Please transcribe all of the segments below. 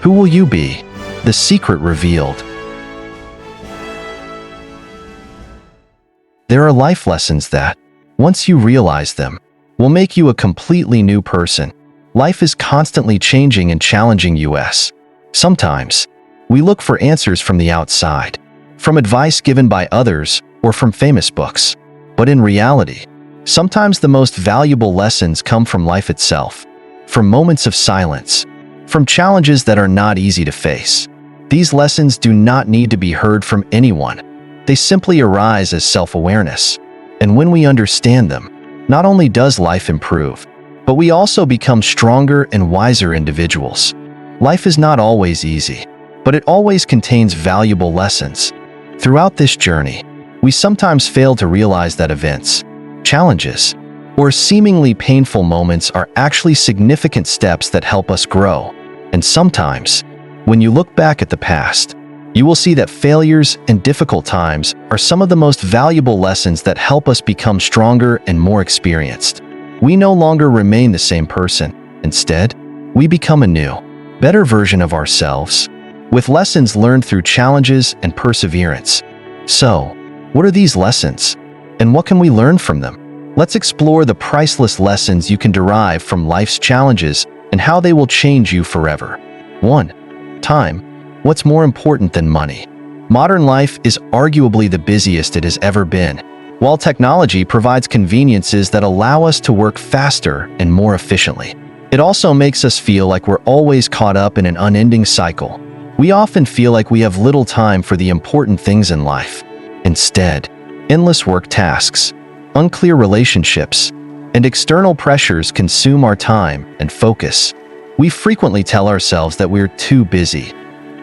Who will you be? The secret revealed. There are life lessons that, once you realize them, will make you a completely new person. Life is constantly changing and challenging us. Sometimes, we look for answers from the outside, from advice given by others or from famous books. But in reality, sometimes the most valuable lessons come from life itself, from moments of silence, from challenges that are not easy to face. These lessons do not need to be heard from anyone. They simply arise as self-awareness. And when we understand them, not only does life improve, but we also become stronger and wiser individuals. Life is not always easy, but it always contains valuable lessons. Throughout this journey, we sometimes fail to realize that events, challenges, or seemingly painful moments are actually significant steps that help us grow. And sometimes, when you look back at the past, you will see that failures and difficult times are some of the most valuable lessons that help us become stronger and more experienced. We no longer remain the same person. Instead, we become a new, better version of ourselves, with lessons learned through challenges and perseverance. So, what are these lessons? And what can we learn from them? Let's explore the priceless lessons you can derive from life's challenges and how they will change you forever. 1. Time. What's more important than money? Modern life is arguably the busiest it has ever been. While technology provides conveniences that allow us to work faster and more efficiently, it also makes us feel like we're always caught up in an unending cycle. We often feel like we have little time for the important things in life. Instead, endless work tasks, unclear relationships, and external pressures consume our time and focus. We frequently tell ourselves that we're too busy,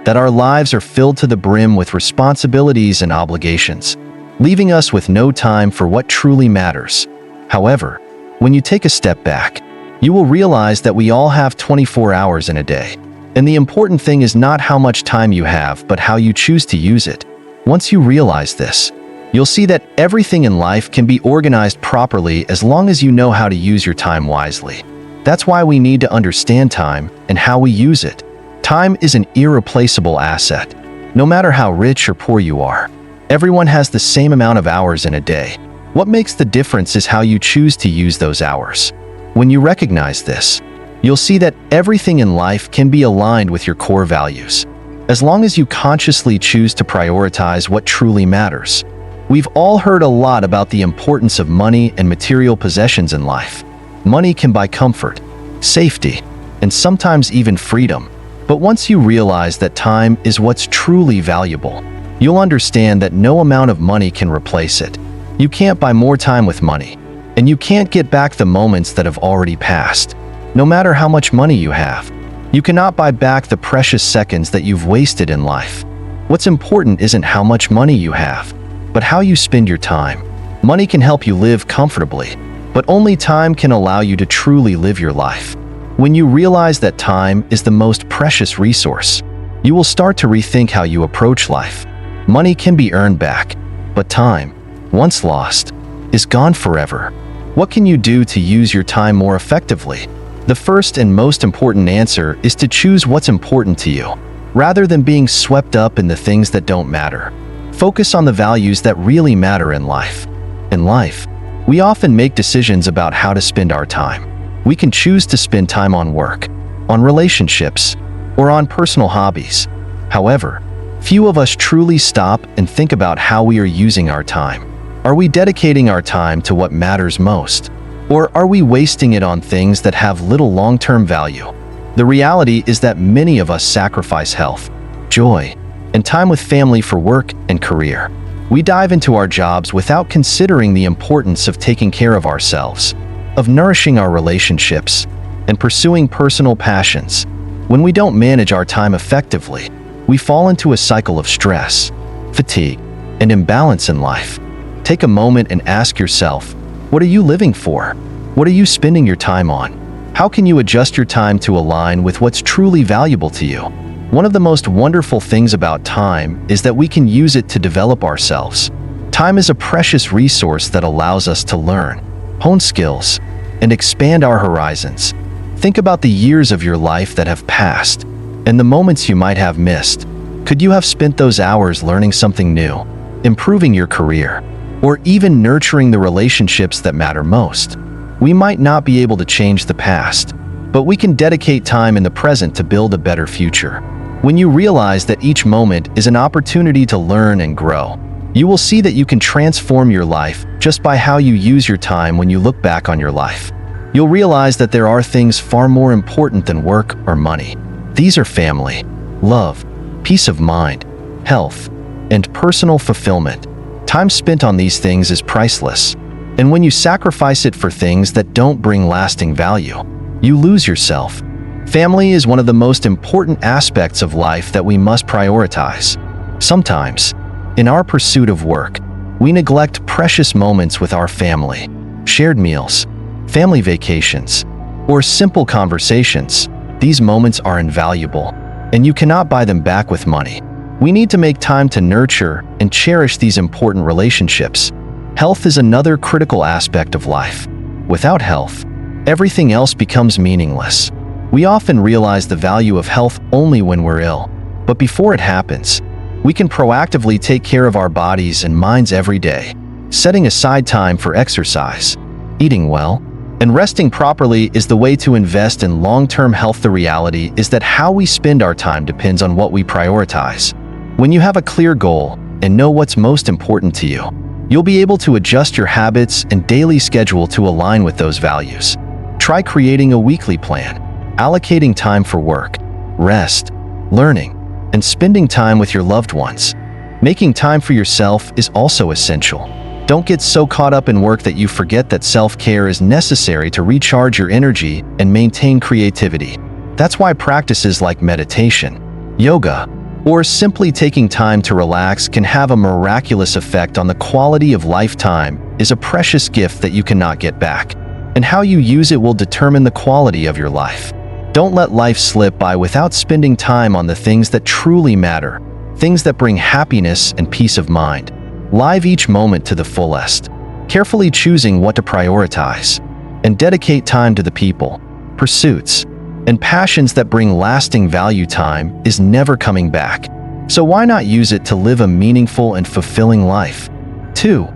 that our lives are filled to the brim with responsibilities and obligations, leaving us with no time for what truly matters. However, when you take a step back, you will realize that we all have 24 hours in a day. And the important thing is not how much time you have, but how you choose to use it. Once you realize this, you'll see that everything in life can be organized properly as long as you know how to use your time wisely. That's why we need to understand time and how we use it. Time is an irreplaceable asset. No matter how rich or poor you are, everyone has the same amount of hours in a day. What makes the difference is how you choose to use those hours. When you recognize this, you'll see that everything in life can be aligned with your core values, as long as you consciously choose to prioritize what truly matters. We've all heard a lot about the importance of money and material possessions in life. Money can buy comfort, safety, and sometimes even freedom. But once you realize that time is what's truly valuable, you'll understand that no amount of money can replace it. You can't buy more time with money, and you can't get back the moments that have already passed. No matter how much money you have, you cannot buy back the precious seconds that you've wasted in life. What's important isn't how much money you have, but how you spend your time. Money can help you live comfortably, but only time can allow you to truly live your life. When you realize that time is the most precious resource, you will start to rethink how you approach life. Money can be earned back, but time, once lost, is gone forever. What can you do to use your time more effectively? The first and most important answer is to choose what's important to you, rather than being swept up in the things that don't matter. Focus on the values that really matter in life. In life, we often make decisions about how to spend our time. We can choose to spend time on work, on relationships, or on personal hobbies. However, few of us truly stop and think about how we are using our time. Are we dedicating our time to what matters most? Or are we wasting it on things that have little long-term value? The reality is that many of us sacrifice health, joy, and time with family for work and career. We dive into our jobs without considering the importance of taking care of ourselves, of nourishing our relationships, and pursuing personal passions. When we don't manage our time effectively, we fall into a cycle of stress, fatigue, and imbalance in life. Take a moment and ask yourself, what are you living for? What are you spending your time on? How can you adjust your time to align with what's truly valuable to you? One of the most wonderful things about time is that we can use it to develop ourselves. Time is a precious resource that allows us to learn, hone skills, and expand our horizons. Think about the years of your life that have passed. And the moments you might have missed, could you have spent those hours learning something new, improving your career, or even nurturing the relationships that matter most? We might not be able to change the past, but we can dedicate time in the present to build a better future. When you realize that each moment is an opportunity to learn and grow, you will see that you can transform your life just by how you use your time. When you look back on your life, you'll realize that there are things far more important than work or money. These are family, love, peace of mind, health, and personal fulfillment. Time spent on these things is priceless, and when you sacrifice it for things that don't bring lasting value, you lose yourself. Family is one of the most important aspects of life that we must prioritize. Sometimes, in our pursuit of work, we neglect precious moments with our family. Shared meals, family vacations, or simple conversations. These moments are invaluable, and you cannot buy them back with money. We need to make time to nurture and cherish these important relationships. Health is another critical aspect of life. Without health, everything else becomes meaningless. We often realize the value of health only when we're ill, but before it happens, we can proactively take care of our bodies and minds every day. Setting aside time for exercise, eating well, and resting properly is the way to invest in long-term health. The reality is that how we spend our time depends on what we prioritize. When you have a clear goal and know what's most important to you, you'll be able to adjust your habits and daily schedule to align with those values. Try creating a weekly plan, allocating time for work, rest, learning, and spending time with your loved ones. Making time for yourself is also essential. Don't get so caught up in work that you forget that self-care is necessary to recharge your energy and maintain creativity. That's why practices like meditation, yoga, or simply taking time to relax can have a miraculous effect on the quality of life. Time is a precious gift that you cannot get back, and how you use it will determine the quality of your life. Don't let life slip by without spending time on the things that truly matter, things that bring happiness and peace of mind. Live each moment to the fullest, carefully choosing what to prioritize, and dedicate time to the people, pursuits, and passions that bring lasting value. Time is never coming back, so why not use it to live a meaningful and fulfilling life? 2.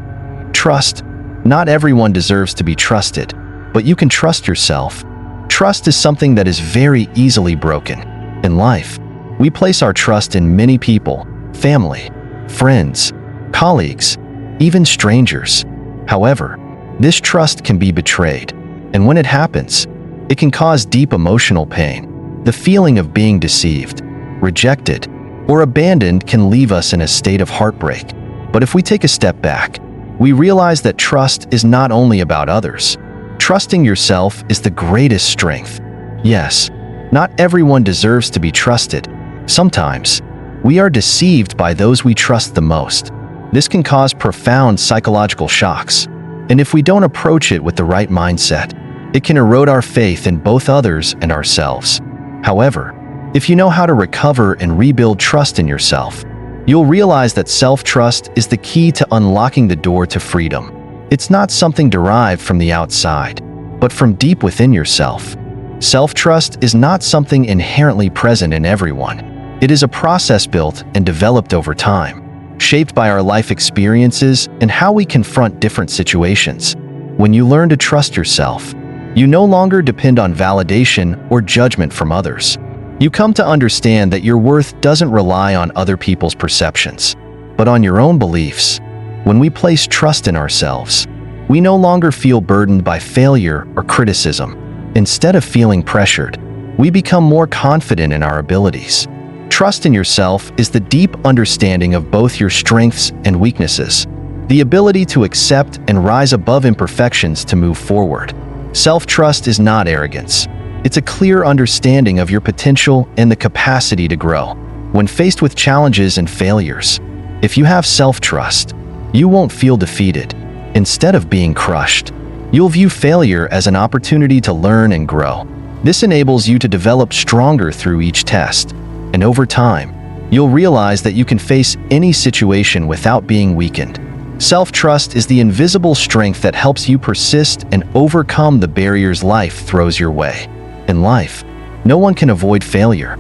Trust. Not everyone deserves to be trusted, but you can trust yourself. Trust is something that is very easily broken. In life, we place our trust in many people, family, friends, colleagues, even strangers. However, this trust can be betrayed, and when it happens, it can cause deep emotional pain. The feeling of being deceived, rejected, or abandoned can leave us in a state of heartbreak. But if we take a step back, we realize that trust is not only about others. Trusting yourself is the greatest strength. Yes, not everyone deserves to be trusted. Sometimes, we are deceived by those we trust the most. This can cause profound psychological shocks, and if we don't approach it with the right mindset, it can erode our faith in both others and ourselves. However, if you know how to recover and rebuild trust in yourself, you'll realize that self-trust is the key to unlocking the door to freedom. It's not something derived from the outside, but from deep within yourself. Self-trust is not something inherently present in everyone. It is a process built and developed over time, shaped by our life experiences and how we confront different situations. When you learn to trust yourself, you no longer depend on validation or judgment from others. You come to understand that your worth doesn't rely on other people's perceptions, but on your own beliefs. When we place trust in ourselves, we no longer feel burdened by failure or criticism. Instead of feeling pressured, we become more confident in our abilities. Trust in yourself is the deep understanding of both your strengths and weaknesses, the ability to accept and rise above imperfections to move forward. Self-trust is not arrogance. It's a clear understanding of your potential and the capacity to grow. When faced with challenges and failures, if you have self-trust, you won't feel defeated. Instead of being crushed, you'll view failure as an opportunity to learn and grow. This enables you to develop stronger through each test, and over time, you'll realize that you can face any situation without being weakened. Self-trust is the invisible strength that helps you persist and overcome the barriers life throws your way. In life, no one can avoid failure.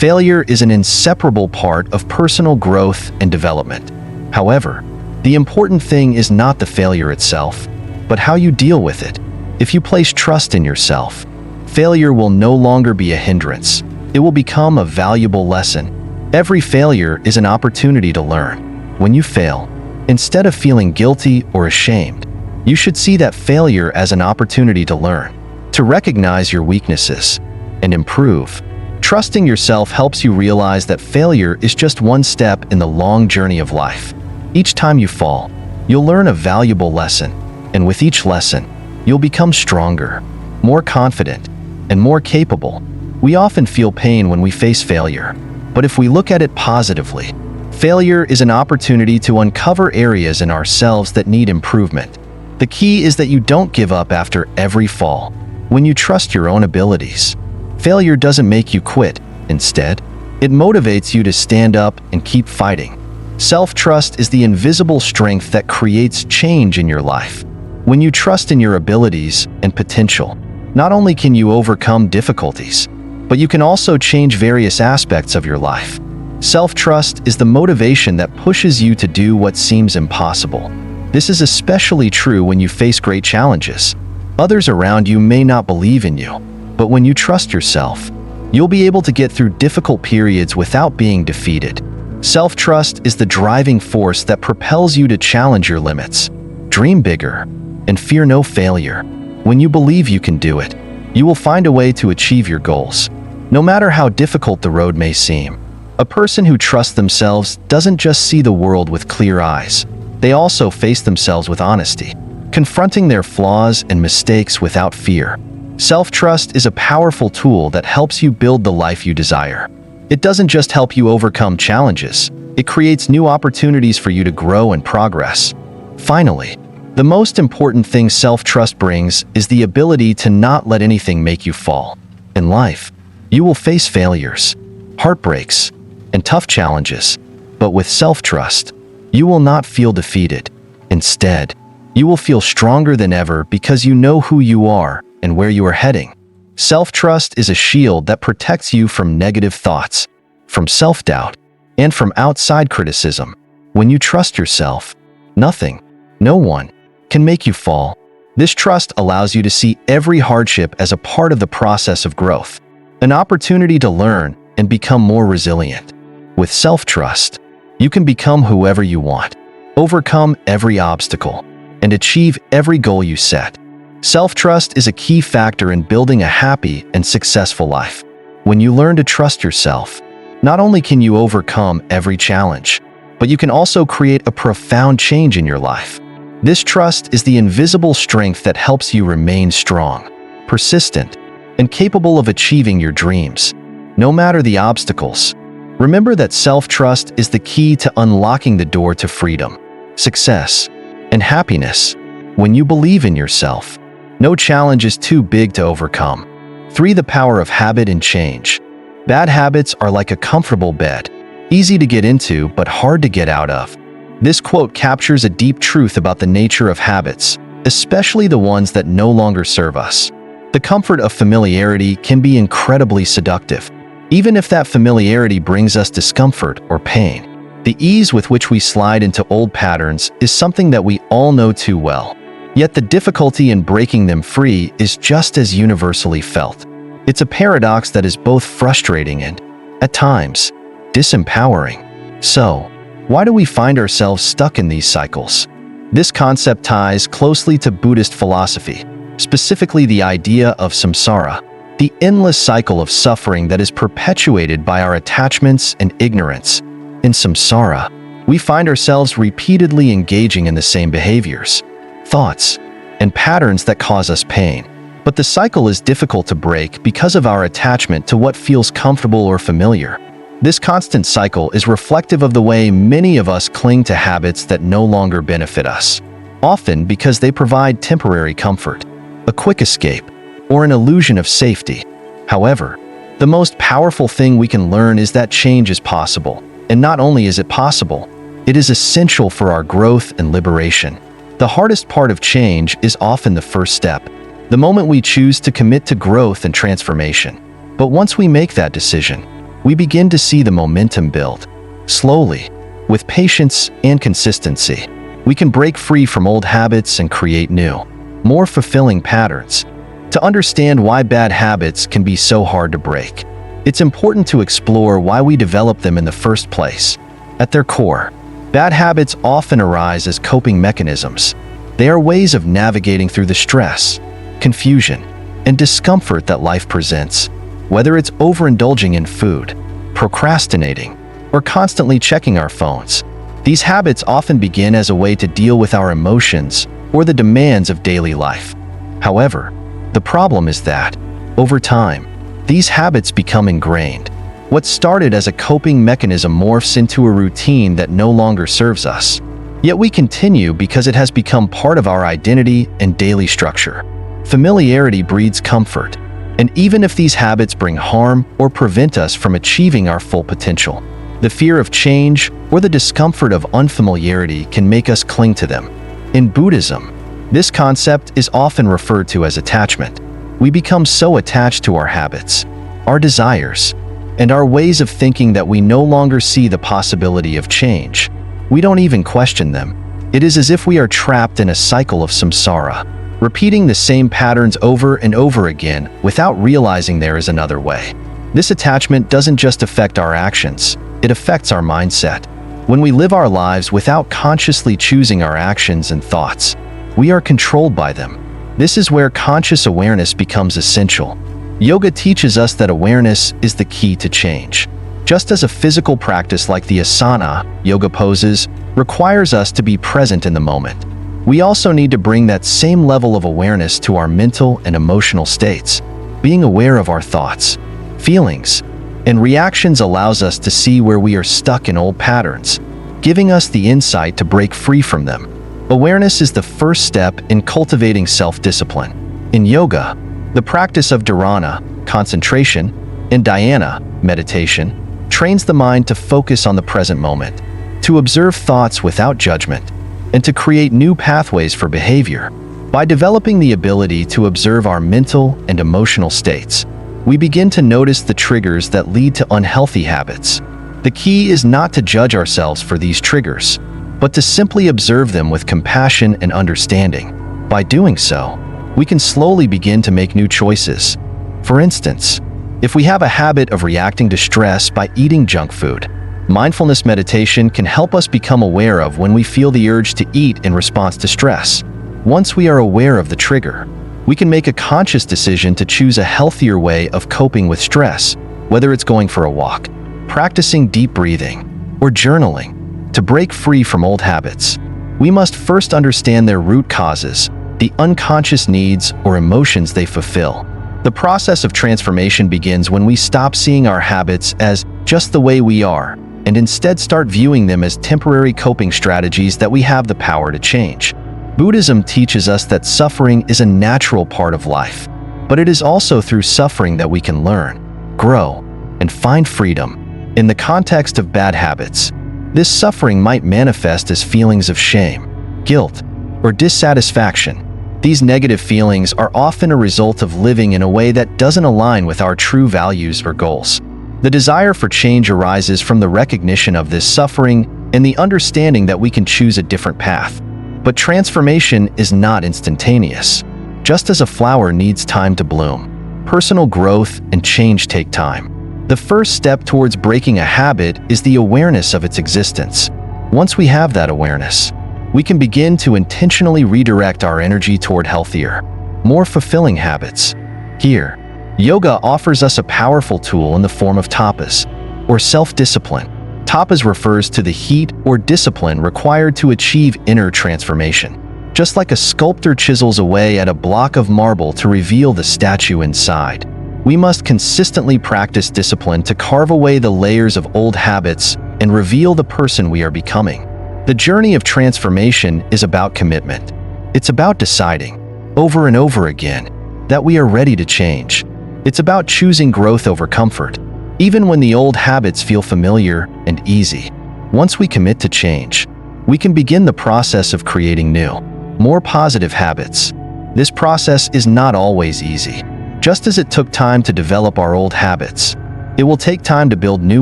Failure is an inseparable part of personal growth and development. However, the important thing is not the failure itself, but how you deal with it. If you place trust in yourself, failure will no longer be a hindrance. It will become a valuable lesson. Every failure is an opportunity to learn. When you fail, instead of feeling guilty or ashamed, you should see that failure as an opportunity to learn, to recognize your weaknesses, and improve. Trusting yourself helps you realize that failure is just one step in the long journey of life. Each time you fall, you'll learn a valuable lesson, and with each lesson, you'll become stronger, more confident, and more capable. We often feel pain when we face failure, but if we look at it positively, failure is an opportunity to uncover areas in ourselves that need improvement. The key is that you don't give up after every fall. When you trust your own abilities, failure doesn't make you quit. Instead, it motivates you to stand up and keep fighting. Self-trust is the invisible strength that creates change in your life. When you trust in your abilities and potential, not only can you overcome difficulties, but you can also change various aspects of your life. Self-trust is the motivation that pushes you to do what seems impossible. This is especially true when you face great challenges. Others around you may not believe in you, but when you trust yourself, you'll be able to get through difficult periods without being defeated. Self-trust is the driving force that propels you to challenge your limits, dream bigger, and fear no failure. When you believe you can do it, you will find a way to achieve your goals, no matter how difficult the road may seem. A person who trusts themselves doesn't just see the world with clear eyes. They also face themselves with honesty, confronting their flaws and mistakes without fear. Self-trust is a powerful tool that helps you build the life you desire. It doesn't just help you overcome challenges, it creates new opportunities for you to grow and progress. Finally, the most important thing self-trust brings is the ability to not let anything make you fall. In life, you will face failures, heartbreaks, and tough challenges, but with self-trust, you will not feel defeated. Instead, you will feel stronger than ever because you know who you are and where you are heading. Self-trust is a shield that protects you from negative thoughts, from self-doubt, and from outside criticism. When you trust yourself, nothing, no one, can make you fall. This trust allows you to see every hardship as a part of the process of growth, an opportunity to learn and become more resilient. With self-trust, you can become whoever you want, overcome every obstacle, and achieve every goal you set. Self-trust is a key factor in building a happy and successful life. When you learn to trust yourself, not only can you overcome every challenge, but you can also create a profound change in your life. This trust is the invisible strength that helps you remain strong, persistent, and capable of achieving your dreams, no matter the obstacles. Remember that self-trust is the key to unlocking the door to freedom, success, and happiness. When you believe in yourself, no challenge is too big to overcome. 3. The power of habit and change. Bad habits are like a comfortable bed, easy to get into but hard to get out of. This quote captures a deep truth about the nature of habits, especially the ones that no longer serve us. The comfort of familiarity can be incredibly seductive, even if that familiarity brings us discomfort or pain. The ease with which we slide into old patterns is something that we all know too well. Yet the difficulty in breaking them free is just as universally felt. It's a paradox that is both frustrating and, at times, disempowering. So, why do we find ourselves stuck in these cycles? This concept ties closely to Buddhist philosophy, specifically the idea of samsara, the endless cycle of suffering that is perpetuated by our attachments and ignorance. In samsara, we find ourselves repeatedly engaging in the same behaviors, thoughts, and patterns that cause us pain. But the cycle is difficult to break because of our attachment to what feels comfortable or familiar. This constant cycle is reflective of the way many of us cling to habits that no longer benefit us, often because they provide temporary comfort, a quick escape, or an illusion of safety. However, the most powerful thing we can learn is that change is possible, and not only is it possible, it is essential for our growth and liberation. The hardest part of change is often the first step, the moment we choose to commit to growth and transformation. But once we make that decision, we begin to see the momentum build. Slowly, with patience and consistency, we can break free from old habits and create new, more fulfilling patterns. To understand why bad habits can be so hard to break, it's important to explore why we develop them in the first place. At their core, bad habits often arise as coping mechanisms. They are ways of navigating through the stress, confusion, and discomfort that life presents. Whether it's overindulging in food, procrastinating, or constantly checking our phones, these habits often begin as a way to deal with our emotions or the demands of daily life. However, the problem is that, over time, these habits become ingrained. What started as a coping mechanism morphs into a routine that no longer serves us. Yet we continue because it has become part of our identity and daily structure. Familiarity breeds comfort, and even if these habits bring harm or prevent us from achieving our full potential, the fear of change or the discomfort of unfamiliarity can make us cling to them. In Buddhism, this concept is often referred to as attachment. We become so attached to our habits, our desires, and our ways of thinking that we no longer see the possibility of change. We don't even question them. It is as if we are trapped in a cycle of samsara, repeating the same patterns over and over again without realizing there is another way. This attachment doesn't just affect our actions, it affects our mindset. When we live our lives without consciously choosing our actions and thoughts, we are controlled by them. This is where conscious awareness becomes essential. Yoga teaches us that awareness is the key to change. Just as a physical practice like the asana, yoga poses, requires us to be present in the moment, we also need to bring that same level of awareness to our mental and emotional states. Being aware of our thoughts, feelings, and reactions allows us to see where we are stuck in old patterns, giving us the insight to break free from them. Awareness is the first step in cultivating self-discipline. In yoga, the practice of dharana, concentration, and dhyana, meditation, trains the mind to focus on the present moment, to observe thoughts without judgment, and to create new pathways for behavior. By developing the ability to observe our mental and emotional states, we begin to notice the triggers that lead to unhealthy habits. The key is not to judge ourselves for these triggers, but to simply observe them with compassion and understanding. By doing so, we can slowly begin to make new choices. For instance, if we have a habit of reacting to stress by eating junk food, mindfulness meditation can help us become aware of when we feel the urge to eat in response to stress. Once we are aware of the trigger, we can make a conscious decision to choose a healthier way of coping with stress, whether it's going for a walk, practicing deep breathing, or journaling. To break free from old habits, we must first understand their root causes, the unconscious needs or emotions they fulfill. The process of transformation begins when we stop seeing our habits as just the way we are, and instead start viewing them as temporary coping strategies that we have the power to change. Buddhism teaches us that suffering is a natural part of life, but it is also through suffering that we can learn, grow, and find freedom. In the context of bad habits, this suffering might manifest as feelings of shame, guilt, or dissatisfaction. These negative feelings are often a result of living in a way that doesn't align with our true values or goals. The desire for change arises from the recognition of this suffering and the understanding that we can choose a different path. But transformation is not instantaneous. Just as a flower needs time to bloom, personal growth and change take time. The first step towards breaking a habit is the awareness of its existence. Once we have that awareness, we can begin to intentionally redirect our energy toward healthier, more fulfilling habits. Here, yoga offers us a powerful tool in the form of tapas, or self-discipline. Tapas refers to the heat or discipline required to achieve inner transformation. Just like a sculptor chisels away at a block of marble to reveal the statue inside, we must consistently practice discipline to carve away the layers of old habits and reveal the person we are becoming. The journey of transformation is about commitment. It's about deciding, over and over again, that we are ready to change. It's about choosing growth over comfort, even when the old habits feel familiar and easy. Once we commit to change, we can begin the process of creating new, more positive habits. This process is not always easy. Just as it took time to develop our old habits, It will take time to build new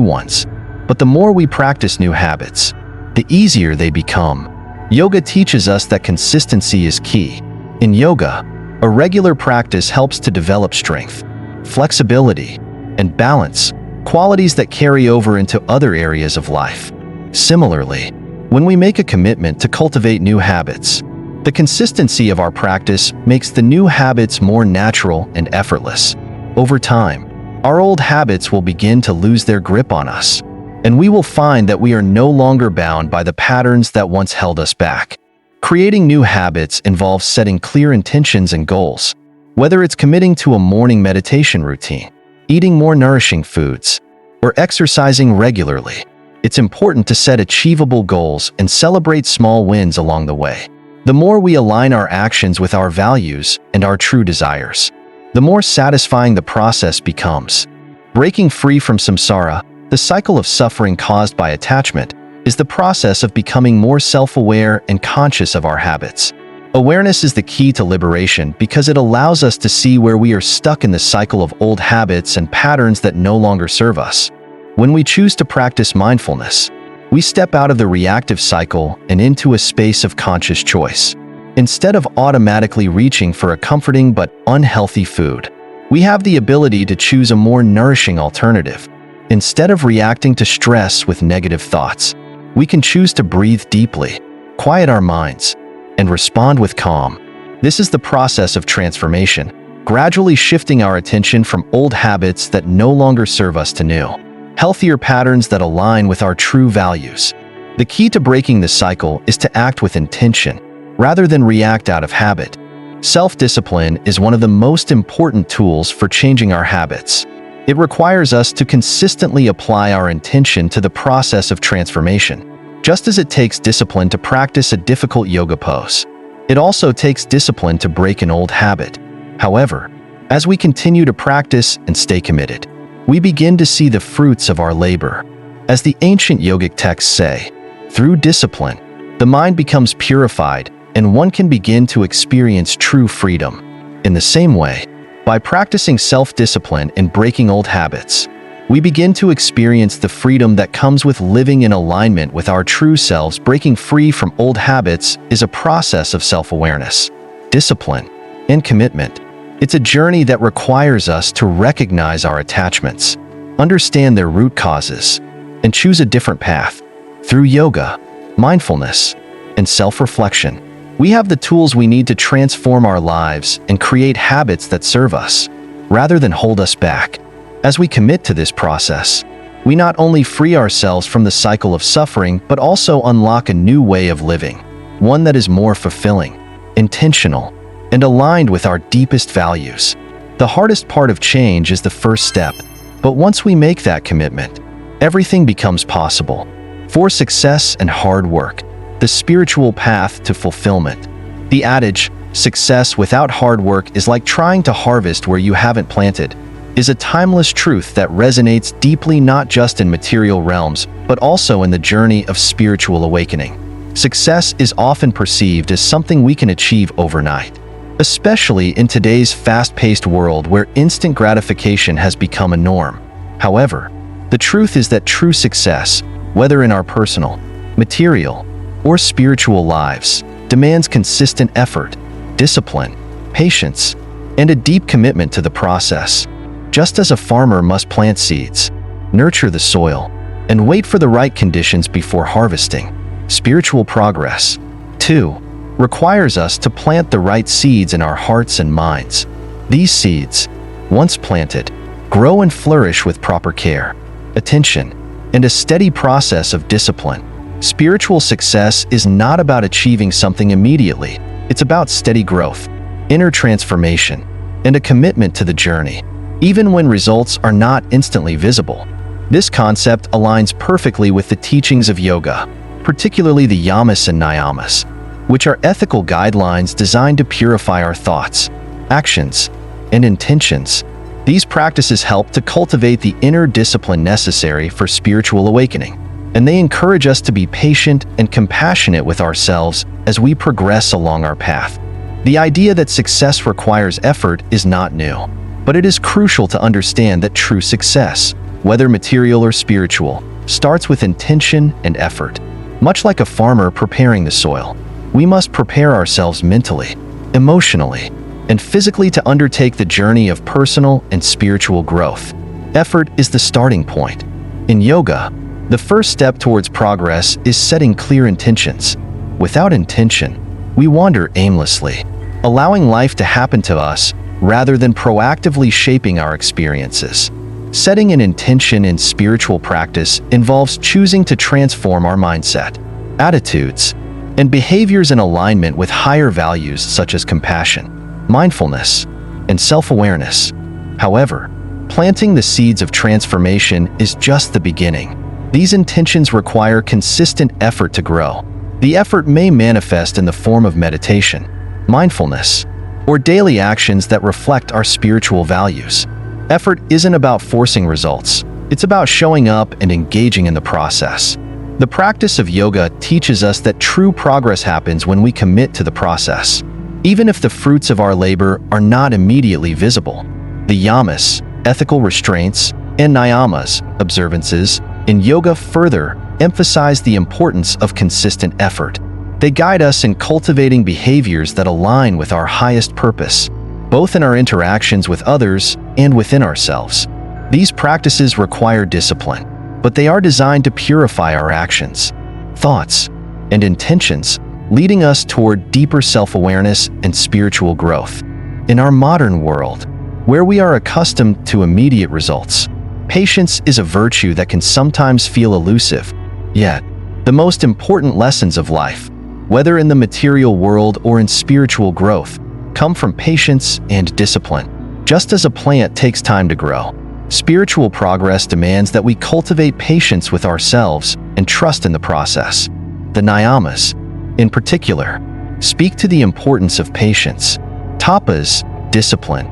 ones, but the more we practice new habits, the easier they become. Yoga teaches us that consistency is key. In yoga, a regular practice helps to develop strength, flexibility, and balance, qualities that carry over into other areas of life. Similarly, when we make a commitment to cultivate new habits, the consistency of our practice makes the new habits more natural and effortless. Over time, our old habits will begin to lose their grip on us, and we will find that we are no longer bound by the patterns that once held us back. Creating new habits involves setting clear intentions and goals. Whether it's committing to a morning meditation routine, eating more nourishing foods, or exercising regularly, it's important to set achievable goals and celebrate small wins along the way. The more we align our actions with our values and our true desires, the more satisfying the process becomes. Breaking free from samsara, the cycle of suffering caused by attachment, is the process of becoming more self-aware and conscious of our habits. Awareness is the key to liberation because it allows us to see where we are stuck in the cycle of old habits and patterns that no longer serve us. When we choose to practice mindfulness, we step out of the reactive cycle and into a space of conscious choice. Instead of automatically reaching for a comforting but unhealthy food, we have the ability to choose a more nourishing alternative. Instead of reacting to stress with negative thoughts, we can choose to breathe deeply, quiet our minds, and respond with calm. This is the process of transformation, gradually shifting our attention from old habits that no longer serve us to new, healthier patterns that align with our true values. The key to breaking this cycle is to act with intention, rather than react out of habit. Self-discipline is one of the most important tools for changing our habits. It requires us to consistently apply our intention to the process of transformation. Just as it takes discipline to practice a difficult yoga pose, it also takes discipline to break an old habit. However, as we continue to practice and stay committed, we begin to see the fruits of our labor. As the ancient yogic texts say, through discipline, the mind becomes purified and one can begin to experience true freedom. In the same way, by practicing self-discipline and breaking old habits, we begin to experience the freedom that comes with living in alignment with our true selves. Breaking free from old habits is a process of self-awareness, discipline, and commitment. It's a journey that requires us to recognize our attachments, understand their root causes, and choose a different path. Through yoga, mindfulness, and self-reflection, we have the tools we need to transform our lives and create habits that serve us, rather than hold us back. As we commit to this process, we not only free ourselves from the cycle of suffering, but also unlock a new way of living, one that is more fulfilling, intentional, and aligned with our deepest values. The hardest part of change is the first step, but once we make that commitment, everything becomes possible. For success and hard work, the spiritual path to fulfillment. The adage, success without hard work is like trying to harvest where you haven't planted, is a timeless truth that resonates deeply not just in material realms, but also in the journey of spiritual awakening. Success is often perceived as something we can achieve overnight, especially in today's fast-paced world where instant gratification has become a norm. However, the truth is that true success, whether in our personal, material, or spiritual lives, demands consistent effort, discipline, patience, and a deep commitment to the process. Just as a farmer must plant seeds, nurture the soil, and wait for the right conditions before harvesting, spiritual progress, too, requires us to plant the right seeds in our hearts and minds. These seeds, once planted, grow and flourish with proper care, attention, and a steady process of discipline. Spiritual success is not about achieving something immediately. It's about steady growth, inner transformation, and a commitment to the journey, even when results are not instantly visible. This concept aligns perfectly with the teachings of yoga, particularly the Yamas and Niyamas, which are ethical guidelines designed to purify our thoughts, actions, and intentions. These practices help to cultivate the inner discipline necessary for spiritual awakening, and they encourage us to be patient and compassionate with ourselves as we progress along our path. The idea that success requires effort is not new, but it is crucial to understand that true success, whether material or spiritual, starts with intention and effort. Much like a farmer preparing the soil, we must prepare ourselves mentally, emotionally, and physically to undertake the journey of personal and spiritual growth. Effort is the starting point. In yoga, the first step towards progress is setting clear intentions. Without intention, we wander aimlessly, allowing life to happen to us rather than proactively shaping our experiences. Setting an intention in spiritual practice involves choosing to transform our mindset, attitudes, and behaviors in alignment with higher values such as compassion, mindfulness, and self-awareness. However, planting the seeds of transformation is just the beginning. These intentions require consistent effort to grow. The effort may manifest in the form of meditation, mindfulness, or daily actions that reflect our spiritual values. Effort isn't about forcing results. It's about showing up and engaging in the process. The practice of yoga teaches us that true progress happens when we commit to the process, even if the fruits of our labor are not immediately visible. The yamas, ethical restraints, and niyamas, observances, in yoga further emphasize the importance of consistent effort. They guide us in cultivating behaviors that align with our highest purpose, both in our interactions with others and within ourselves. These practices require discipline, but they are designed to purify our actions, thoughts, and intentions, leading us toward deeper self-awareness and spiritual growth. In our modern world, where we are accustomed to immediate results, patience is a virtue that can sometimes feel elusive. Yet, the most important lessons of life, whether in the material world or in spiritual growth, come from patience and discipline. Just as a plant takes time to grow, spiritual progress demands that we cultivate patience with ourselves and trust in the process. The niyamas, in particular, speak to the importance of patience. Tapas, discipline;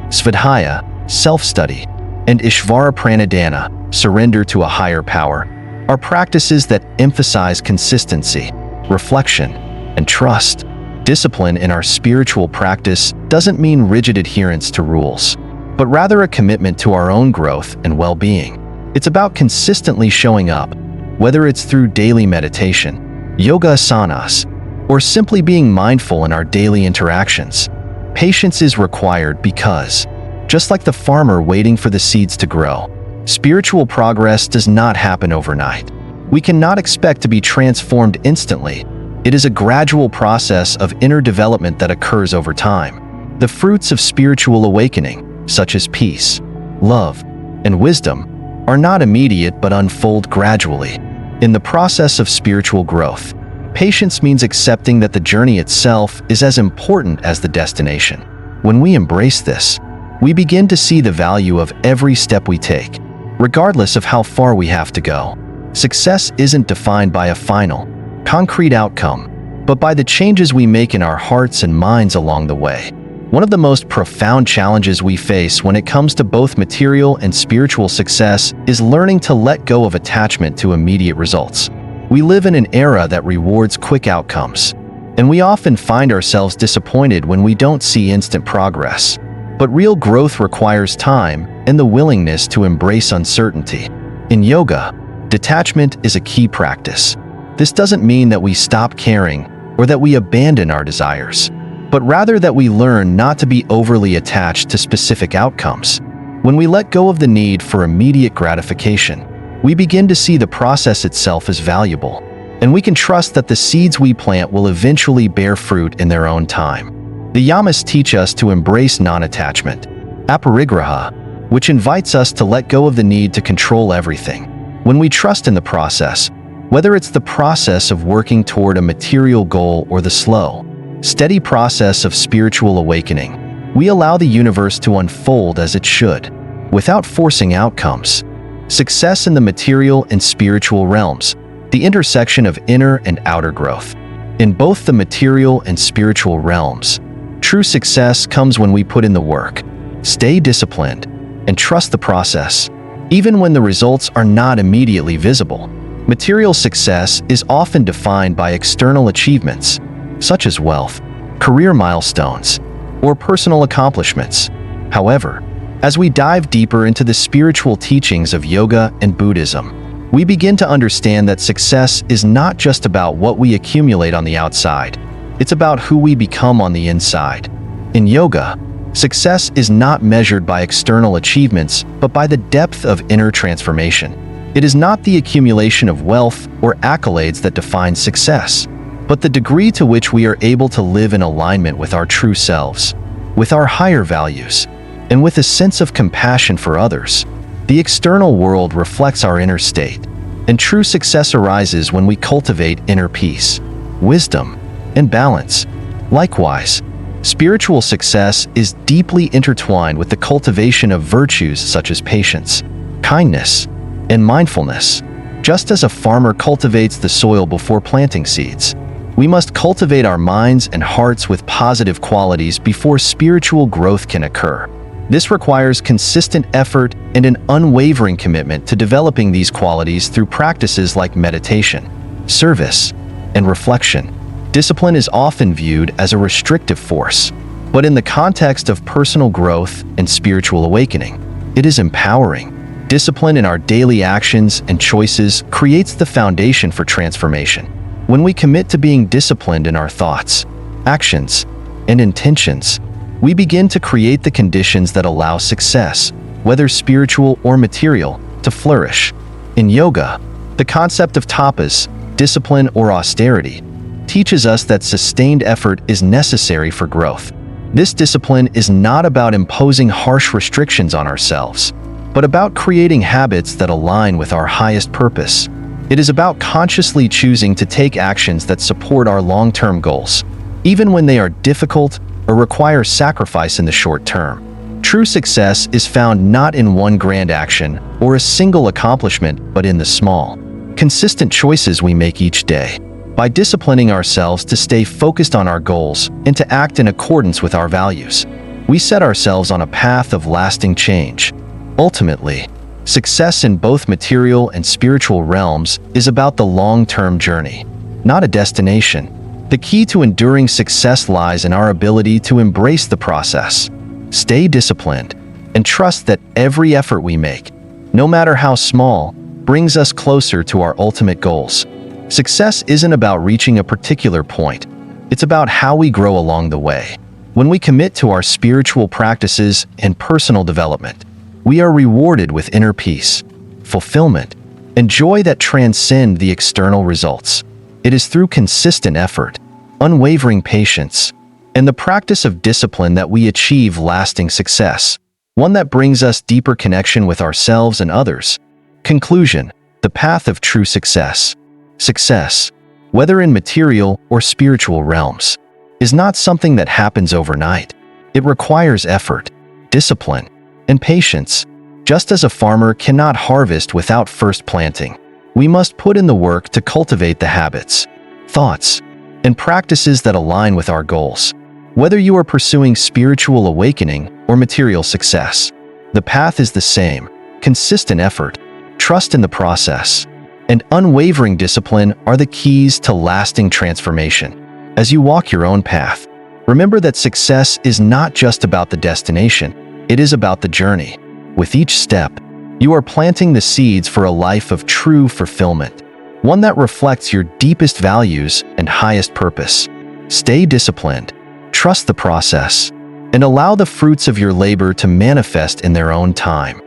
svadhyaya, self-study; and ishvara pranidhana, surrender to a higher power, are practices that emphasize consistency, reflection, and trust. Discipline in our spiritual practice doesn't mean rigid adherence to rules, but rather a commitment to our own growth and well-being. It's about consistently showing up, whether it's through daily meditation, yoga asanas, or simply being mindful in our daily interactions. Patience is required because, just like the farmer waiting for the seeds to grow, spiritual progress does not happen overnight. We cannot expect to be transformed instantly. It is a gradual process of inner development that occurs over time. The fruits of spiritual awakening, such as peace, love, and wisdom, are not immediate but unfold gradually. In the process of spiritual growth, patience means accepting that the journey itself is as important as the destination. When we embrace this, we begin to see the value of every step we take, regardless of how far we have to go. Success isn't defined by a final, concrete outcome, but by the changes we make in our hearts and minds along the way. One of the most profound challenges we face when it comes to both material and spiritual success is learning to let go of attachment to immediate results. We live in an era that rewards quick outcomes, and we often find ourselves disappointed when we don't see instant progress. But real growth requires time and the willingness to embrace uncertainty. In yoga, detachment is a key practice. This doesn't mean that we stop caring or that we abandon our desires, but rather that we learn not to be overly attached to specific outcomes. When we let go of the need for immediate gratification, we begin to see the process itself as valuable, and we can trust that the seeds we plant will eventually bear fruit in their own time. The yamas teach us to embrace non-attachment, aparigraha, which invites us to let go of the need to control everything. When we trust in the process, whether it's the process of working toward a material goal or the slow, steady process of spiritual awakening, we allow the universe to unfold as it should, without forcing outcomes. Success in the material and spiritual realms, the intersection of inner and outer growth. In both the material and spiritual realms, true success comes when we put in the work, stay disciplined, and trust the process, even when the results are not immediately visible. Material success is often defined by external achievements, such as wealth, career milestones, or personal accomplishments. However, As we dive deeper into the spiritual teachings of yoga and Buddhism, we begin to understand that success is not just about what we accumulate on the outside. It's about who we become on the inside. In yoga, success is not measured by external achievements, but by the depth of inner transformation. It is not the accumulation of wealth or accolades that defines success, but the degree to which we are able to live in alignment with our true selves, with our higher values, and with a sense of compassion for others. The external world reflects our inner state, and true success arises when we cultivate inner peace, wisdom, and balance. Likewise, spiritual success is deeply intertwined with the cultivation of virtues such as patience, kindness, and mindfulness. Just as a farmer cultivates the soil before planting seeds, we must cultivate our minds and hearts with positive qualities before spiritual growth can occur. This requires consistent effort and an unwavering commitment to developing these qualities through practices like meditation, service, and reflection. Discipline is often viewed as a restrictive force, but in the context of personal growth and spiritual awakening, it is empowering. Discipline in our daily actions and choices creates the foundation for transformation. When we commit to being disciplined in our thoughts, actions, and intentions, we begin to create the conditions that allow success, whether spiritual or material, to flourish. In yoga, the concept of tapas, discipline or austerity, teaches us that sustained effort is necessary for growth. This discipline is not about imposing harsh restrictions on ourselves, but about creating habits that align with our highest purpose. It is about consciously choosing to take actions that support our long-term goals, even when they are difficult or require sacrifice in the short term. True success is found not in one grand action or a single accomplishment, but in the small, consistent choices we make each day. By disciplining ourselves to stay focused on our goals and to act in accordance with our values, we set ourselves on a path of lasting change. Ultimately, success in both material and spiritual realms is about the long-term journey, not a destination. The key to enduring success lies in our ability to embrace the process, stay disciplined, and trust that every effort we make, no matter how small, brings us closer to our ultimate goals. Success isn't about reaching a particular point. It's about how we grow along the way. When we commit to our spiritual practices and personal development, we are rewarded with inner peace, fulfillment, and joy that transcend the external results. It is through consistent effort, unwavering patience, and the practice of discipline that we achieve lasting success, one that brings us deeper connection with ourselves and others. Conclusion: the path of true success. Success, whether in material or spiritual realms, is not something that happens overnight. It requires effort, discipline, and patience. Just as a farmer cannot harvest without first planting, we must put in the work to cultivate the habits, thoughts, and practices that align with our goals. Whether you are pursuing spiritual awakening or material success, the path is the same. Consistent effort, trust in the process, and unwavering discipline are the keys to lasting transformation. As you walk your own path, remember that success is not just about the destination, it is about the journey. With each step, you are planting the seeds for a life of true fulfillment, one that reflects your deepest values and highest purpose. Stay disciplined, trust the process, and allow the fruits of your labor to manifest in their own time.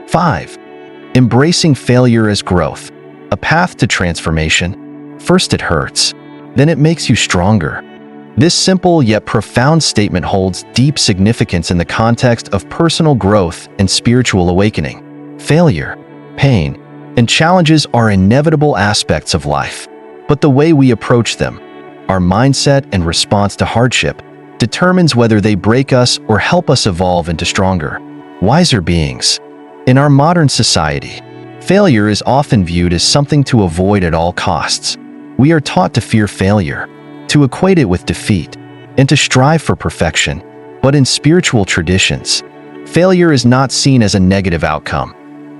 5. Embracing failure as growth, a path to transformation. First it hurts, then it makes you stronger. This simple yet profound statement holds deep significance in the context of personal growth and spiritual awakening. Failure, pain, and challenges are inevitable aspects of life, but the way we approach them, our mindset and response to hardship, determines whether they break us or help us evolve into stronger, wiser beings. In our modern society, failure is often viewed as something to avoid at all costs. We are taught to fear failure, to equate it with defeat, and to strive for perfection. But in spiritual traditions, failure is not seen as a negative outcome.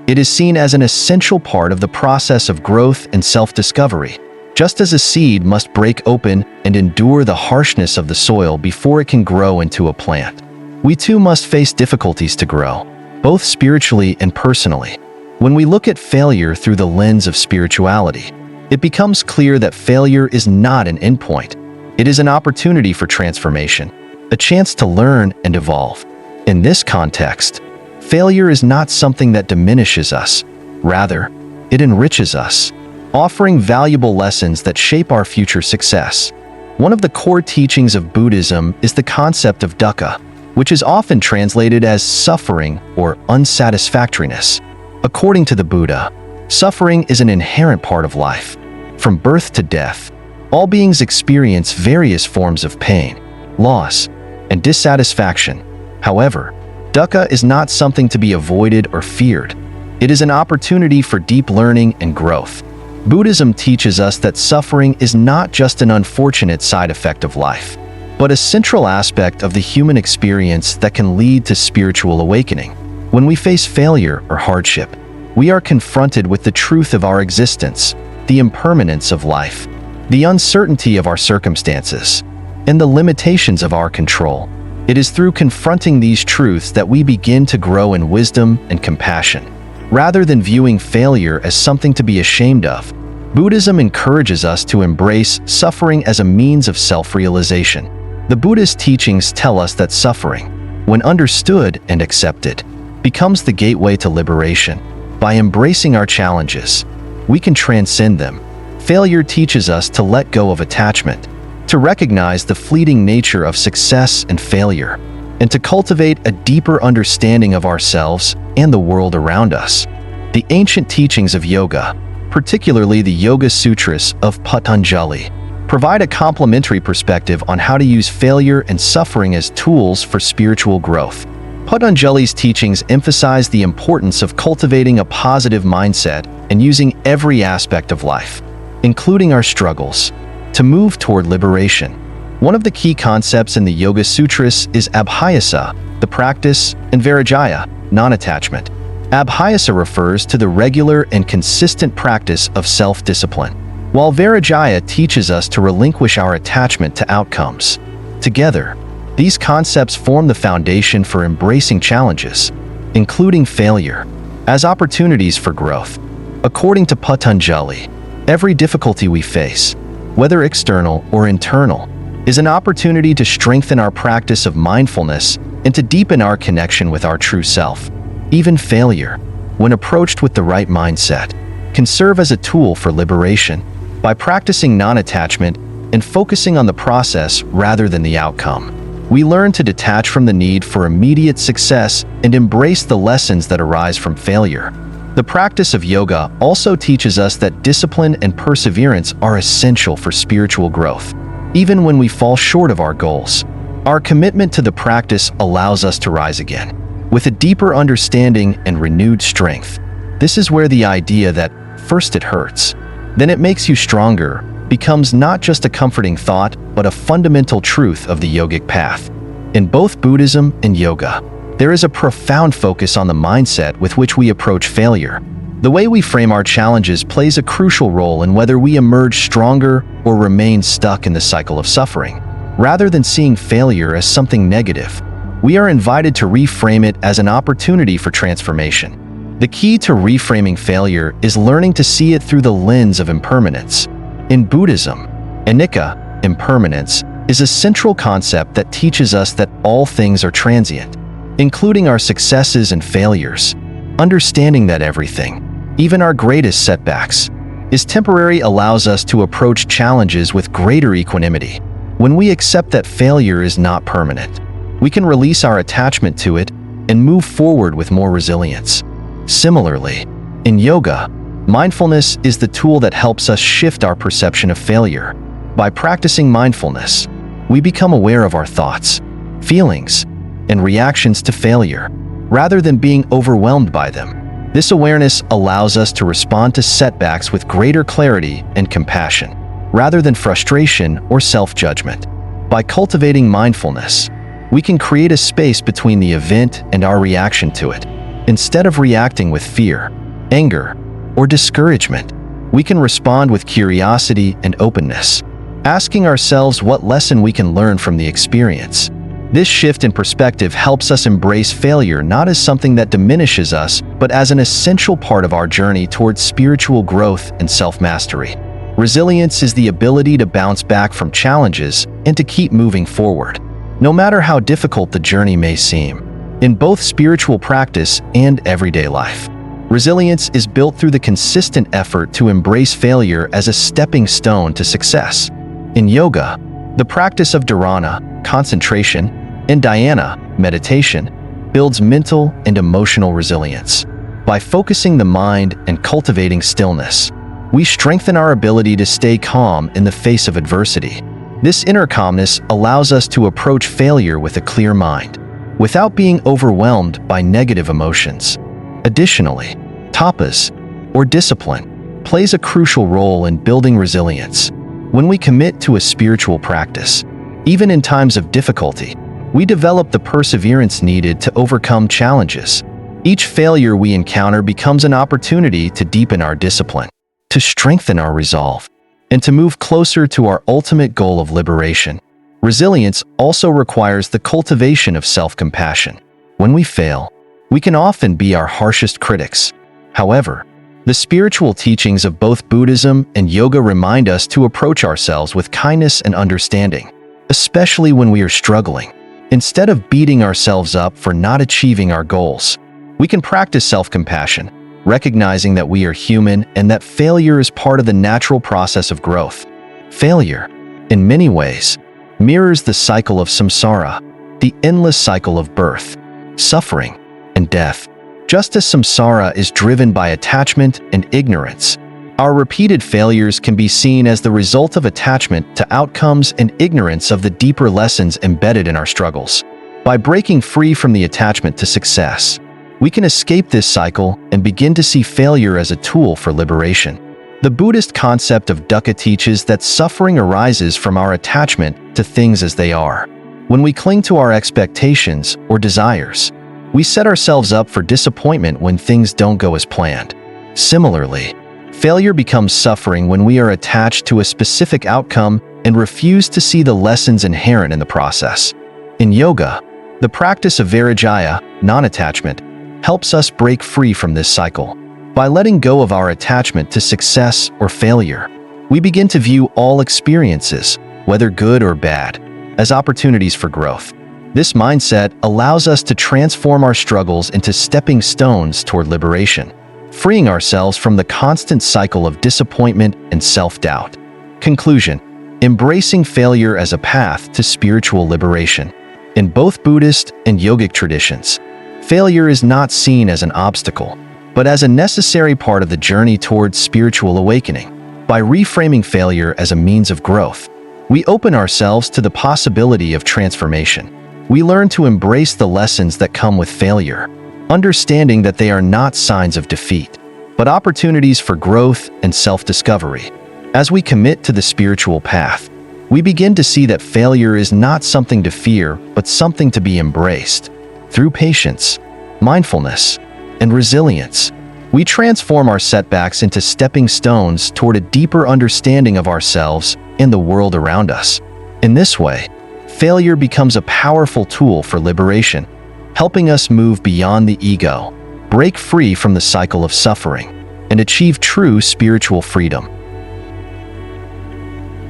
It is seen as an essential part of the process of growth and self-discovery. Just as a seed must break open and endure the harshness of the soil before it can grow into a plant, We too must face difficulties to grow, both spiritually and personally. When we look at failure through the lens of spirituality, it becomes clear that failure is not an endpoint. It is an opportunity for transformation, a chance to learn and evolve. In this context, failure is not something that diminishes us. Rather, it enriches us, offering valuable lessons that shape our future success. One of the core teachings of Buddhism is the concept of dukkha, which is often translated as suffering or unsatisfactoriness. According to the Buddha, suffering is an inherent part of life. From birth to death, all beings experience various forms of pain, loss, and dissatisfaction. However, dukkha is not something to be avoided or feared. It is an opportunity for deep learning and growth. Buddhism teaches us that suffering is not just an unfortunate side effect of life, but a central aspect of the human experience that can lead to spiritual awakening. When we face failure or hardship, we are confronted with the truth of our existence, the impermanence of life, the uncertainty of our circumstances, and the limitations of our control. It is through confronting these truths that we begin to grow in wisdom and compassion. Rather than viewing failure as something to be ashamed of, Buddhism encourages us to embrace suffering as a means of self-realization. The Buddhist teachings tell us that suffering, when understood and accepted, becomes the gateway to liberation. By embracing our challenges, we can transcend them. Failure teaches us to let go of attachment, to recognize the fleeting nature of success and failure, and to cultivate a deeper understanding of ourselves and the world around us. The ancient teachings of yoga, particularly the Yoga Sutras of Patanjali, provide a complementary perspective on how to use failure and suffering as tools for spiritual growth. Patanjali's teachings emphasize the importance of cultivating a positive mindset and using every aspect of life, including our struggles, to move toward liberation. One of the key concepts in the Yoga Sutras is abhyasa, the practice, and vairagya, non-attachment. Abhyasa refers to the regular and consistent practice of self-discipline, while vairagya teaches us to relinquish our attachment to outcomes. Together, these concepts form the foundation for embracing challenges, including failure, as opportunities for growth. According to Patanjali, every difficulty we face, whether external or internal, is an opportunity to strengthen our practice of mindfulness and to deepen our connection with our true self. Even failure, when approached with the right mindset, can serve as a tool for liberation. By practicing non-attachment and focusing on the process rather than the outcome, we learn to detach from the need for immediate success and embrace the lessons that arise from failure. The practice of yoga also teaches us that discipline and perseverance are essential for spiritual growth. Even when we fall short of our goals, our commitment to the practice allows us to rise again, with a deeper understanding and renewed strength. This is where the idea that first it hurts, then it makes you stronger becomes not just a comforting thought, but a fundamental truth of the yogic path. In both Buddhism and yoga, there is a profound focus on the mindset with which we approach failure. The way we frame our challenges plays a crucial role in whether we emerge stronger or remain stuck in the cycle of suffering. Rather than seeing failure as something negative, we are invited to reframe it as an opportunity for transformation. The key to reframing failure is learning to see it through the lens of impermanence. In Buddhism, anicca, impermanence, is a central concept that teaches us that all things are transient, including our successes and failures. Understanding that everything, even our greatest setbacks, is temporary allows us to approach challenges with greater equanimity. When we accept that failure is not permanent, we can release our attachment to it and move forward with more resilience. Similarly, in yoga, mindfulness is the tool that helps us shift our perception of failure. By practicing mindfulness, we become aware of our thoughts, feelings, and reactions to failure, rather than being overwhelmed by them. This awareness allows us to respond to setbacks with greater clarity and compassion, rather than frustration or self-judgment. By cultivating mindfulness, we can create a space between the event and our reaction to it. Instead of reacting with fear, anger, or discouragement, we can respond with curiosity and openness, asking ourselves what lesson we can learn from the experience. This shift in perspective helps us embrace failure not as something that diminishes us, but as an essential part of our journey towards spiritual growth and self-mastery. Resilience is the ability to bounce back from challenges and to keep moving forward, no matter how difficult the journey may seem, in both spiritual practice and everyday life. Resilience is built through the consistent effort to embrace failure as a stepping stone to success. In yoga, the practice of dharana, concentration, and dhyana, meditation, builds mental and emotional resilience. By focusing the mind and cultivating stillness, we strengthen our ability to stay calm in the face of adversity. This inner calmness allows us to approach failure with a clear mind, without being overwhelmed by negative emotions. Additionally, tapas, or discipline, plays a crucial role in building resilience. When we commit to a spiritual practice, even in times of difficulty, we develop the perseverance needed to overcome challenges. Each failure we encounter becomes an opportunity to deepen our discipline, to strengthen our resolve, and to move closer to our ultimate goal of liberation. Resilience also requires the cultivation of self-compassion. When we fail, we can often be our harshest critics. However, the spiritual teachings of both Buddhism and yoga remind us to approach ourselves with kindness and understanding, especially when we are struggling. Instead of beating ourselves up for not achieving our goals, we can practice self-compassion, recognizing that we are human and that failure is part of the natural process of growth. Failure, in many ways, mirrors the cycle of samsara, the endless cycle of birth, suffering, and death. Just as samsara is driven by attachment and ignorance, our repeated failures can be seen as the result of attachment to outcomes and ignorance of the deeper lessons embedded in our struggles. By breaking free from the attachment to success, we can escape this cycle and begin to see failure as a tool for liberation. The Buddhist concept of dukkha teaches that suffering arises from our attachment to things as they are. When we cling to our expectations or desires, we set ourselves up for disappointment when things don't go as planned. Similarly, failure becomes suffering when we are attached to a specific outcome and refuse to see the lessons inherent in the process. In yoga, the practice of vairagya, non-attachment, helps us break free from this cycle. By letting go of our attachment to success or failure, we begin to view all experiences, whether good or bad, as opportunities for growth. This mindset allows us to transform our struggles into stepping stones toward liberation, freeing ourselves from the constant cycle of disappointment and self-doubt. Conclusion: embracing failure as a path to spiritual liberation. In both Buddhist and yogic traditions, failure is not seen as an obstacle, but as a necessary part of the journey towards spiritual awakening. By reframing failure as a means of growth, we open ourselves to the possibility of transformation. We learn to embrace the lessons that come with failure, understanding that they are not signs of defeat, but opportunities for growth and self-discovery. As we commit to the spiritual path, we begin to see that failure is not something to fear, but something to be embraced. Through patience, mindfulness, and resilience, we transform our setbacks into stepping stones toward a deeper understanding of ourselves and the world around us. In this way, failure becomes a powerful tool for liberation, helping us move beyond the ego, break free from the cycle of suffering, and achieve true spiritual freedom.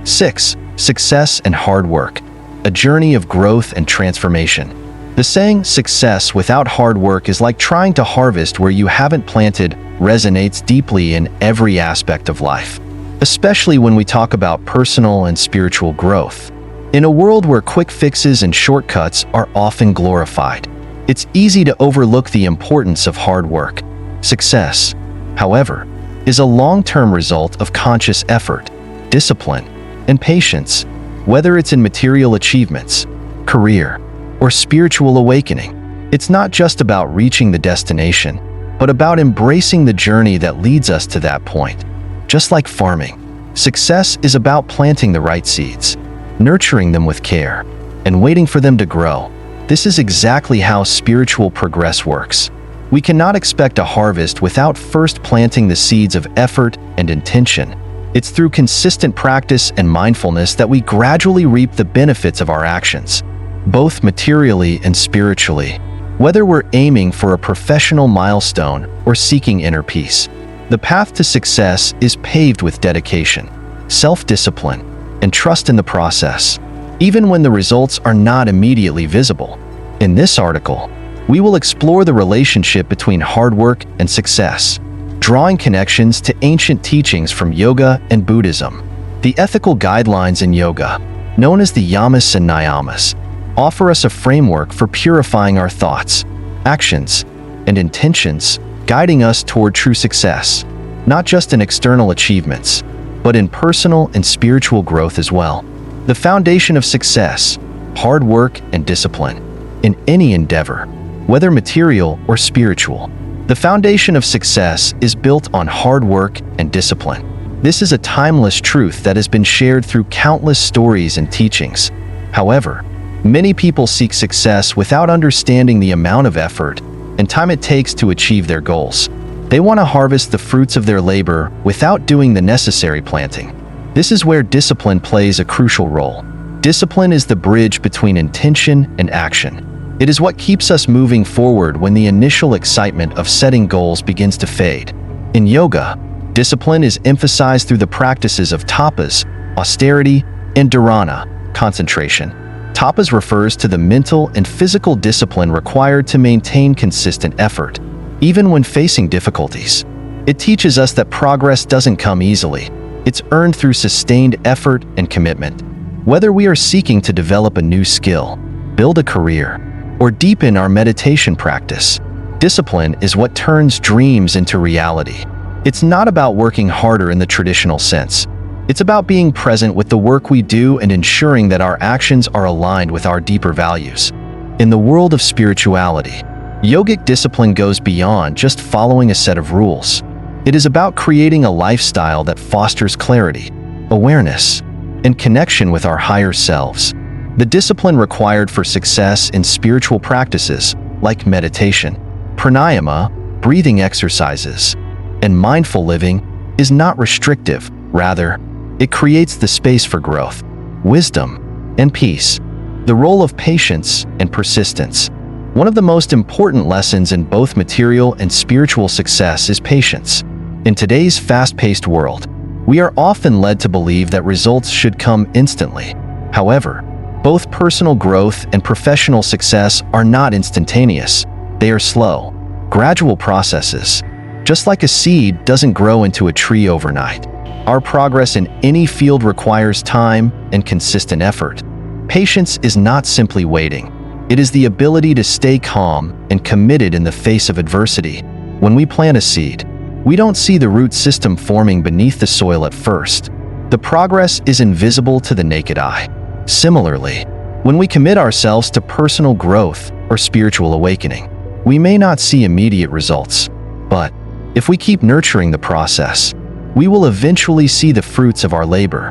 6. Success and hard work, a journey of growth and transformation. The saying, "success without hard work is like trying to harvest where you haven't planted," resonates deeply in every aspect of life, especially when we talk about personal and spiritual growth. In a world where quick fixes and shortcuts are often glorified, it's easy to overlook the importance of hard work. Success, however, is a long-term result of conscious effort, discipline, and patience, whether it's in material achievements, career, or spiritual awakening. It's not just about reaching the destination, but about embracing the journey that leads us to that point. Just like farming, success is about planting the right seeds, nurturing them with care, and waiting for them to grow. This is exactly how spiritual progress works. We cannot expect a harvest without first planting the seeds of effort and intention. It's through consistent practice and mindfulness that we gradually reap the benefits of our actions. both materially and spiritually. Whether we're aiming for a professional milestone or seeking inner peace, the path to success is paved with dedication, self-discipline, and trust in the process, even when the results are not immediately visible. In this article, we will explore the relationship between hard work and success, drawing connections to ancient teachings from yoga and Buddhism. The ethical guidelines in yoga, known as the Yamas and Niyamas, offer us a framework for purifying our thoughts, actions, and intentions, guiding us toward true success, not just in external achievements, but in personal and spiritual growth as well. The foundation of success, hard work and discipline. In any endeavor, whether material or spiritual, the foundation of success is built on hard work and discipline. This is a timeless truth that has been shared through countless stories and teachings. However, many people seek success without understanding the amount of effort and time it takes to achieve their goals. They want to harvest the fruits of their labor without doing the necessary planting. This is where discipline plays a crucial role. Discipline is the bridge between intention and action. It is what keeps us moving forward when the initial excitement of setting goals begins to fade. In yoga, discipline is emphasized through the practices of tapas, austerity, and dharana, concentration. Tapas refers to the mental and physical discipline required to maintain consistent effort, even when facing difficulties. It teaches us that progress doesn't come easily. It's earned through sustained effort and commitment. Whether we are seeking to develop a new skill, build a career, or deepen our meditation practice, discipline is what turns dreams into reality. It's not about working harder in the traditional sense. It's about being present with the work we do and ensuring that our actions are aligned with our deeper values. In the world of spirituality, yogic discipline goes beyond just following a set of rules. It is about creating a lifestyle that fosters clarity, awareness, and connection with our higher selves. The discipline required for success in spiritual practices, like meditation, pranayama, breathing exercises, and mindful living, is not restrictive. Rather, it creates the space for growth, wisdom, and peace. The role of patience and persistence. One of the most important lessons in both material and spiritual success is patience. In today's fast-paced world, we are often led to believe that results should come instantly. However, both personal growth and professional success are not instantaneous. They are slow, gradual processes. Just like a seed doesn't grow into a tree overnight, our progress in any field requires time and consistent effort. Patience is not simply waiting. It is the ability to stay calm and committed in the face of adversity. When we plant a seed, we don't see the root system forming beneath the soil at first. The progress is invisible to the naked eye. Similarly, when we commit ourselves to personal growth or spiritual awakening, we may not see immediate results, but if we keep nurturing the process, we will eventually see the fruits of our labor.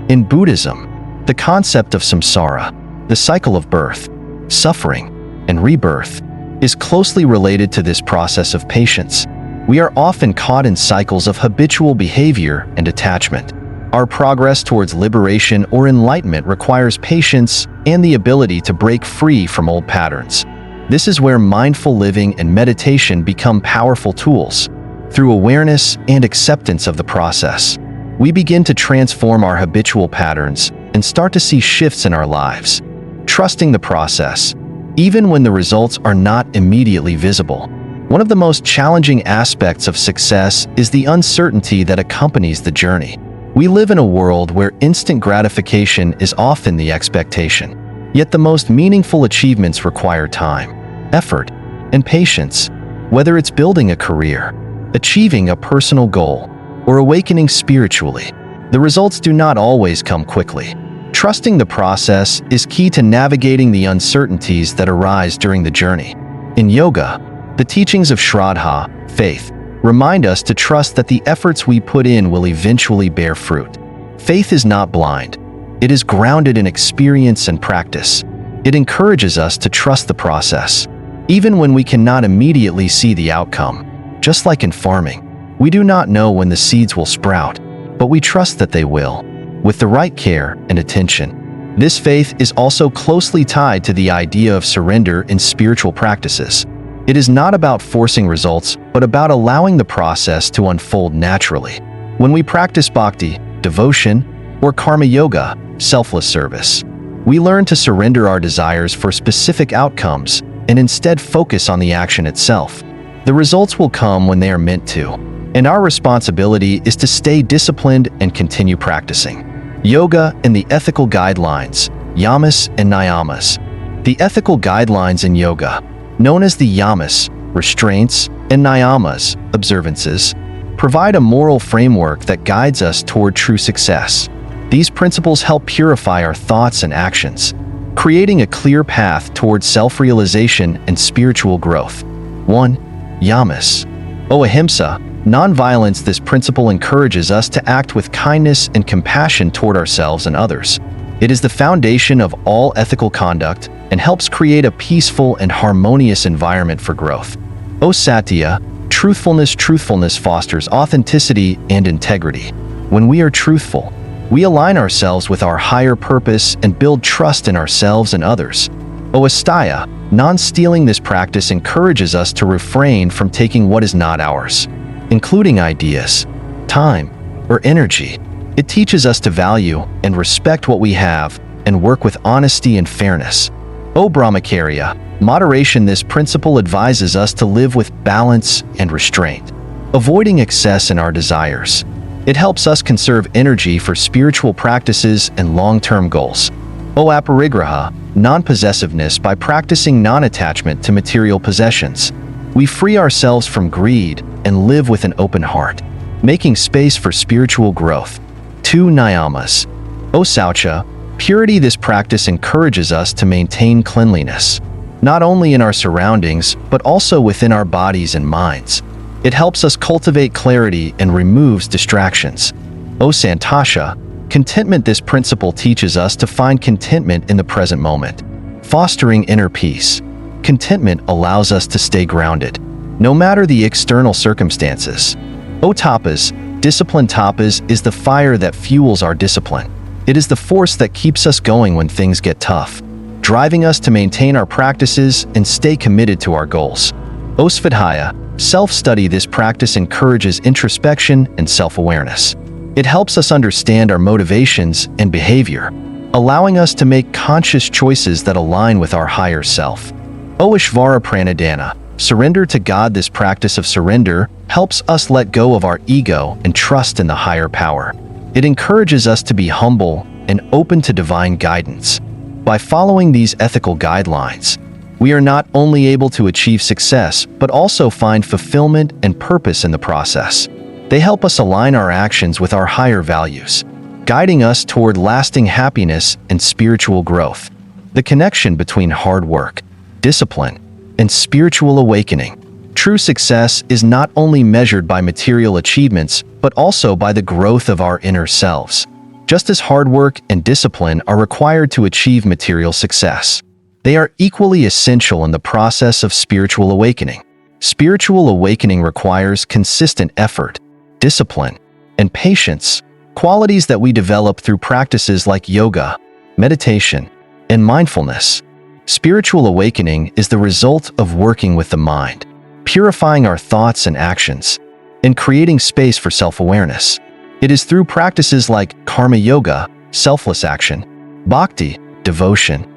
In Buddhism, the concept of samsara, the cycle of birth, suffering, and rebirth, is closely related to this process of patience. We are often caught in cycles of habitual behavior and attachment. Our progress towards liberation or enlightenment requires patience and the ability to break free from old patterns. This is where mindful living and meditation become powerful tools. Through awareness and acceptance of the process, we begin to transform our habitual patterns and start to see shifts in our lives. Trusting the process, even when the results are not immediately visible. One of the most challenging aspects of success is the uncertainty that accompanies the journey. We live in a world where instant gratification is often the expectation. Yet the most meaningful achievements require time, effort, and patience. Whether it's building a career, achieving a personal goal, or awakening spiritually, the results do not always come quickly. Trusting the process is key to navigating the uncertainties that arise during the journey. In yoga, the teachings of Shraddha, faith, remind us to trust that the efforts we put in will eventually bear fruit. Faith is not blind. It is grounded in experience and practice. It encourages us to trust the process, even when we cannot immediately see the outcome. Just like in farming, we do not know when the seeds will sprout, but we trust that they will. With the right care and attention, This faith is also closely tied to the idea of surrender in spiritual practices. It is not about forcing results, but about allowing the process to unfold naturally. When we practice bhakti, devotion, or karma yoga, selfless service, we learn to surrender our desires for specific outcomes and instead focus on the action itself. The results will come when they are meant to, and our responsibility is to stay disciplined and continue practicing. Yoga and the ethical guidelines, Yamas and Niyamas. The ethical guidelines in yoga, known as the Yamas, restraints, and Niyamas, observances, provide a moral framework that guides us toward true success. These principles help purify our thoughts and actions, creating a clear path toward self-realization and spiritual growth. 1. Yamas. Ahimsa, non-violence. This principle encourages us to act with kindness and compassion toward ourselves and others. It is the foundation of all ethical conduct and helps create a peaceful and harmonious environment for growth. Satya, truthfulness. Truthfulness fosters authenticity and integrity. When we are truthful, we align ourselves with our higher purpose and build trust in ourselves and others. Asteya, non-stealing. This practice encourages us to refrain from taking what is not ours, including ideas, time, or energy. It teaches us to value and respect what we have and work with honesty and fairness. Brahmacharya, moderation. This principle advises us to live with balance and restraint, avoiding excess in our desires. It helps us conserve energy for spiritual practices and long-term goals. Aparigraha, non-possessiveness. By practicing non-attachment to material possessions, we free ourselves from greed and live with an open heart, making space for spiritual growth. 2. Niyamas. Saucha, purity. This practice encourages us to maintain cleanliness, not only in our surroundings, but also within our bodies and minds. It helps us cultivate clarity and removes distractions. Santasha, contentment. This principle teaches us to find contentment in the present moment, fostering inner peace. Contentment allows us to stay grounded, no matter the external circumstances. Tapas, discipline. Tapas is the fire that fuels our discipline. It is the force that keeps us going when things get tough, driving us to maintain our practices and stay committed to our goals. Svadhyaya, self-study. This practice encourages introspection and self-awareness. It helps us understand our motivations and behavior, allowing us to make conscious choices that align with our higher self. Ishvara pranadhana, surrender to God. This practice of surrender helps us let go of our ego and trust in the higher power. It encourages us to be humble and open to divine guidance. By following these ethical guidelines, we are not only able to achieve success, but also find fulfillment and purpose in the process. They help us align our actions with our higher values, guiding us toward lasting happiness and spiritual growth. The connection between hard work, discipline, and spiritual awakening. True success is not only measured by material achievements, but also by the growth of our inner selves. Just as hard work and discipline are required to achieve material success, they are equally essential in the process of spiritual awakening. Spiritual awakening requires consistent effort, discipline, and patience, qualities that we develop through practices like yoga, meditation, and mindfulness. Spiritual awakening is the result of working with the mind, purifying our thoughts and actions, and creating space for self-awareness. It is through practices like karma yoga, selfless action, bhakti, devotion,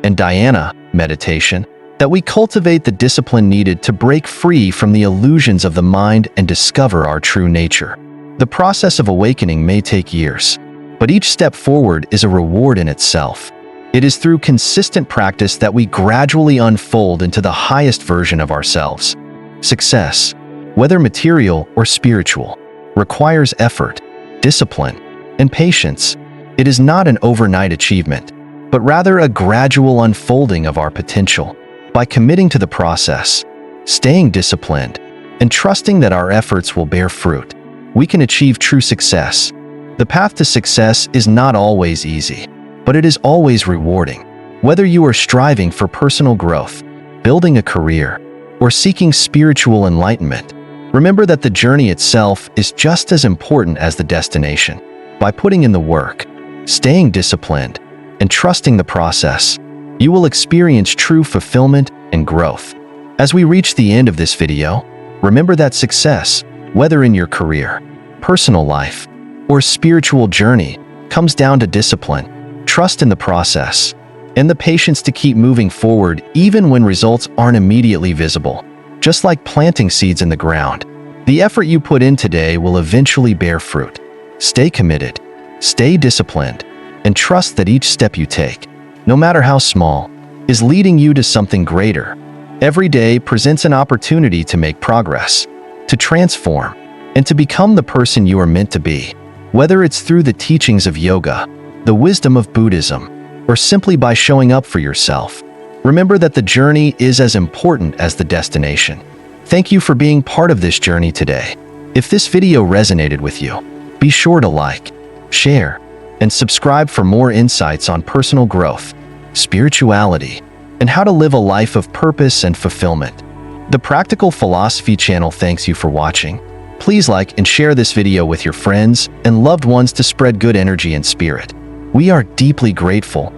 and dhyana, meditation, that we cultivate the discipline needed to break free from the illusions of the mind and discover our true nature. The process of awakening may take years, but each step forward is a reward in itself. It is through consistent practice that we gradually unfold into the highest version of ourselves. Success, whether material or spiritual, requires effort, discipline, and patience. It is not an overnight achievement, but rather a gradual unfolding of our potential. By committing to the process, staying disciplined, and trusting that our efforts will bear fruit, we can achieve true success. The path to success is not always easy, but it is always rewarding. Whether you are striving for personal growth, building a career, or seeking spiritual enlightenment, remember that the journey itself is just as important as the destination. By putting in the work, staying disciplined, and trusting the process, you will experience true fulfillment and growth. As we reach the end of this video, remember that success, whether in your career, personal life, or spiritual journey, comes down to discipline, trust in the process, and the patience to keep moving forward even when results aren't immediately visible. Just like planting seeds in the ground, the effort you put in today will eventually bear fruit. Stay committed, stay disciplined, and trust that each step you take, no matter how small, is leading you to something greater. Every day presents an opportunity to make progress, to transform, and to become the person you are meant to be. Whether it's through the teachings of yoga, the wisdom of Buddhism, or simply by showing up for yourself, remember that the journey is as important as the destination. Thank you for being part of this journey today. If this video resonated with you, be sure to like, share, and subscribe for more insights on personal growth, spirituality, and how to live a life of purpose and fulfillment. The Practical Philosophy channel thanks you for watching. Please like and share this video with your friends and loved ones to spread good energy and spirit. We are deeply grateful